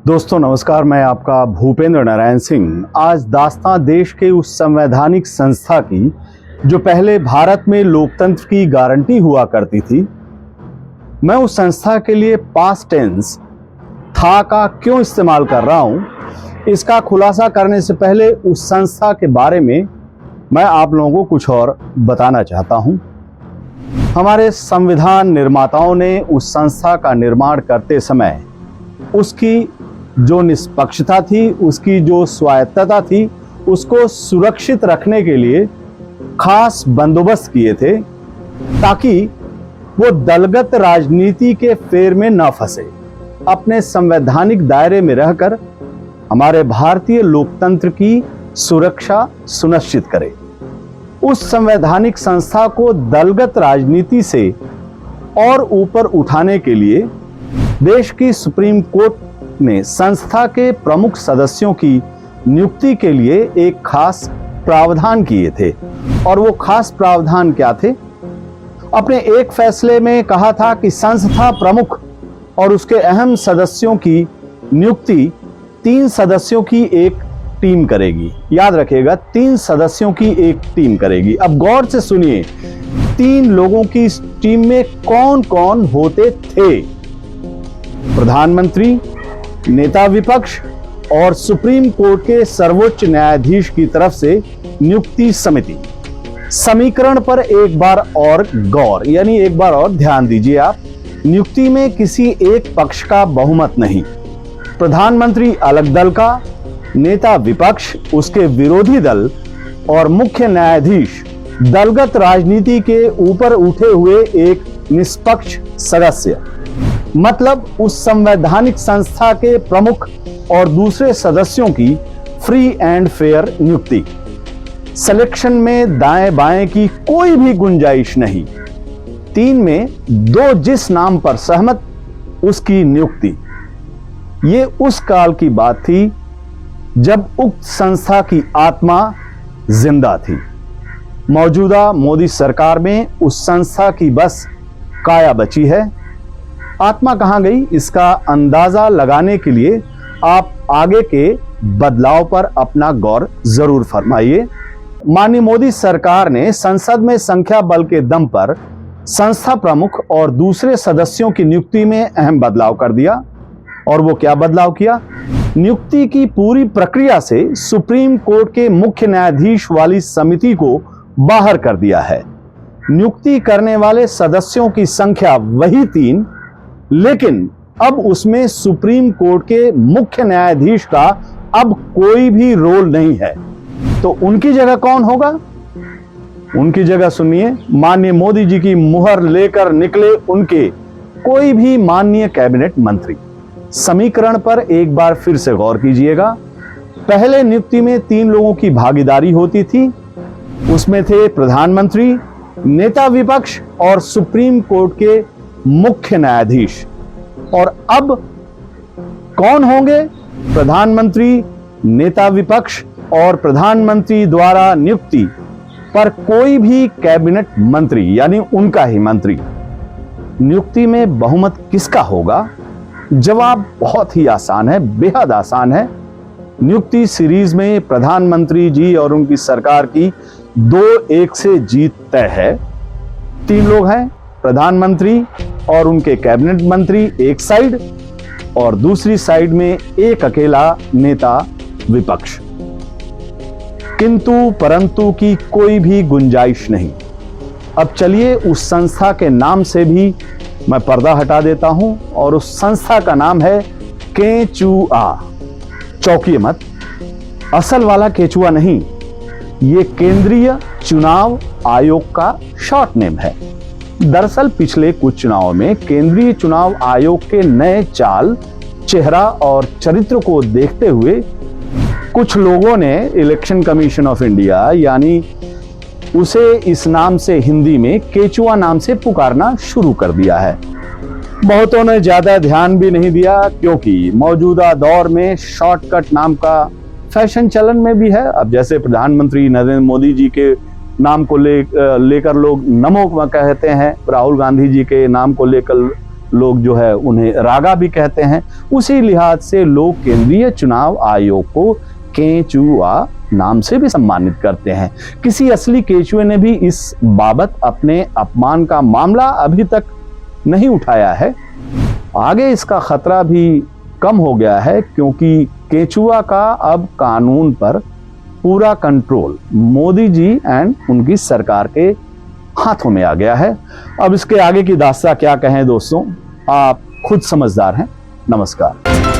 दोस्तों नमस्कार, मैं आपका भूपेंद्र नारायण सिंह। आज दास्तां देश के उस संवैधानिक संस्था की जो पहले भारत में लोकतंत्र की गारंटी हुआ करती थी। मैं उस संस्था के लिए पास्ट टेंस था का क्यों इस्तेमाल कर रहा हूं, इसका खुलासा करने से पहले उस संस्था के बारे में मैं आप लोगों को कुछ और बताना चाहता हूं। हमारे संविधान निर्माताओं ने उस संस्था का निर्माण करते समय उसकी जो निष्पक्षता थी, उसकी जो स्वायत्तता थी, उसको सुरक्षित रखने के लिए खास बंदोबस्त किए थे ताकि वो दलगत राजनीति के फेर में न फंसे, अपने संवैधानिक दायरे में रहकर हमारे भारतीय लोकतंत्र की सुरक्षा सुनिश्चित करे। उस संवैधानिक संस्था को दलगत राजनीति से और ऊपर उठाने के लिए देश की सुप्रीम कोर्ट ने संस्था के प्रमुख सदस्यों की नियुक्ति के लिए एक खास प्रावधान किए थे। और वो खास प्रावधान क्या थे? अपने एक फैसले में कहा था कि संस्था प्रमुख और उसके अहम सदस्यों की नियुक्ति 3 सदस्यों की एक टीम करेगी। याद रखिएगा, 3 सदस्यों की एक टीम करेगी। अब गौर से सुनिए, 3 लोगों की इस टीम में कौन कौन होते थे? प्रधानमंत्री, नेता विपक्ष और सुप्रीम कोर्ट के सर्वोच्च न्यायाधीश की तरफ से नियुक्ति समिति। समीकरण पर एक बार और गौर, यानी एक बार और ध्यान दीजिए आप। नियुक्ति में किसी एक पक्ष का बहुमत नहीं। प्रधानमंत्री अलग दल का, नेता विपक्ष, उसके विरोधी दल और मुख्य न्यायाधीश दलगत राजनीति के ऊपर उठे हुए एक निष्पक्ष सदस्य। मतलब उस संवैधानिक संस्था के प्रमुख और दूसरे सदस्यों की फ्री एंड फेयर नियुक्ति। सिलेक्शन में दाएं बाएं की कोई भी गुंजाइश नहीं। 3 में 2 जिस नाम पर सहमत, उसकी नियुक्ति। ये उस काल की बात थी जब उक्त संस्था की आत्मा जिंदा थी। मौजूदा मोदी सरकार में उस संस्था की बस काया बची है। आत्मा कहां गई, इसका अंदाजा लगाने के लिए आप आगे के बदलाव पर अपना गौर जरूर फरमाइए। माननीय मोदी सरकार ने संसद में संख्या बल के दम पर संस्था प्रमुख और दूसरे सदस्यों की नियुक्ति में अहम बदलाव कर दिया। और वो क्या बदलाव किया? नियुक्ति की पूरी प्रक्रिया से सुप्रीम कोर्ट के मुख्य न्यायाधीश वाली समिति को बाहर कर दिया है। नियुक्ति करने वाले सदस्यों की संख्या वही 3, लेकिन अब उसमें सुप्रीम कोर्ट के मुख्य न्यायाधीश का अब कोई भी रोल नहीं है। तो उनकी जगह कौन होगा? उनकी जगह सुनिए, माननीय मोदी जी की मुहर लेकर निकले उनके कोई भी माननीय कैबिनेट मंत्री। समीकरण पर एक बार फिर से गौर कीजिएगा। पहले नियुक्ति में 3 लोगों की भागीदारी होती थी। उसमें थे प्रधानमंत्री, नेता विपक्ष और सुप्रीम कोर्ट के मुख्य न्यायाधीश। और अब कौन होंगे? प्रधानमंत्री, नेता विपक्ष और प्रधानमंत्री द्वारा नियुक्ति पर कोई भी कैबिनेट मंत्री, यानी उनका ही मंत्री। नियुक्ति में बहुमत किसका होगा? जवाब बहुत ही आसान है, बेहद आसान है। नियुक्ति सीरीज में प्रधानमंत्री जी और उनकी सरकार की 2-1 से जीत तय है। 3 लोग हैं, प्रधानमंत्री और उनके कैबिनेट मंत्री एक साइड, और दूसरी साइड में एक अकेला नेता विपक्ष। किंतु परंतु की कोई भी गुंजाइश नहीं। अब चलिए उस संस्था के नाम से भी मैं पर्दा हटा देता हूं, और उस संस्था का नाम है केचुआ। चौंकिए मत, असल वाला केचुआ नहीं, ये केंद्रीय चुनाव आयोग का शॉर्ट नेम है। दरअसल पिछले कुछ चुनावों में केंद्रीय चुनाव आयोग के नए चाल, चेहरा और चरित्र को देखते हुए कुछ लोगों ने इलेक्शन कमीशन ऑफ इंडिया, यानी उसे इस नाम से हिंदी में केचुआ नाम से पुकारना शुरू कर दिया है। बहुतों ने ज्यादा ध्यान भी नहीं दिया, क्योंकि मौजूदा दौर में शॉर्टकट नाम का फैशन चलन में भी है। अब जैसे प्रधानमंत्री नरेंद्र मोदी जी के नाम को लेकर लोग नमो कहते हैं, राहुल गांधी जी के नाम को लेकर लोग जो है उन्हें रागा भी कहते हैं। उसी लिहाज से लोग केंद्रीय चुनाव आयोग को केंचुआ नाम से भी सम्मानित करते हैं। किसी असली केंचुए ने भी इस बाबत अपने अपमान का मामला अभी तक नहीं उठाया है। आगे इसका खतरा भी कम हो गया है, क्योंकि केंचुआ का अब कानून पर पूरा कंट्रोल मोदी जी एंड उनकी सरकार के हाथों में आ गया है। अब इसके आगे की दास्तां क्या कहें दोस्तों, आप खुद समझदार हैं। नमस्कार।